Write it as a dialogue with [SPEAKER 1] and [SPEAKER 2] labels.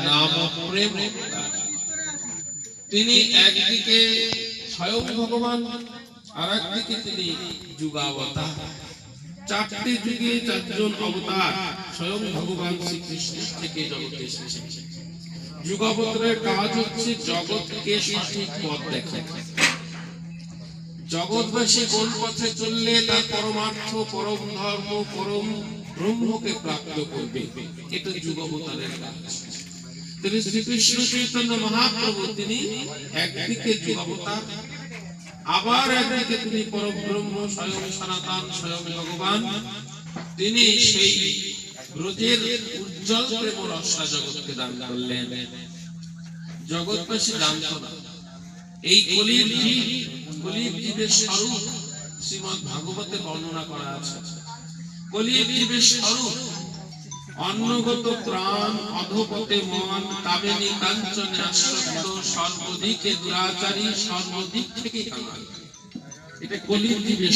[SPEAKER 1] নাম প্রেম। তিনি একদিকে স্বয়ং ভগবান, আর একদিকে তিনি যুগাবতার। চারটি যুগে চারজন অবতার স্বয়ং ভগবান শ্রীকৃষ্ণ থেকে জগতে এসেছেন। যুগাবতারের কাজ হচ্ছে জগৎকে সঠিক পথ দেখানো। জগৎবাসী কোন পথে চললে তার পরমার্থ, পরম ধর্ম, পরম ব্রহ্মকে প্রাপ্ত করবে, এটা যুগাবতারের কাজ। তিনি শ্রীকৃষ্ণ চৈতন্য মহাপ্রভু, তিনি একদিকে যুগাবতার, আবার একদিকে তিনি পরম ব্রহ্ম, স্বয়ং সনাতন, স্বয়ং ভগবান। তিনি সেই ব্রজের উজ্জ্বল প্রেম রসা জগৎকে দান করলেন। জগৎবাসী জানত না এই কলির জীবের স্বরূপ শ্রীমদ্ ভাগবতে বর্ণনা করা আছে। কলির জীবের স্বরূপ অন্নগত প্রাণ, অধপতে মন, কামিনী কাঞ্চনে আসক্ত, সর্বদিকে দুরাচারী, সর্বদিক থেকে কামাল। এটা কলির জীবের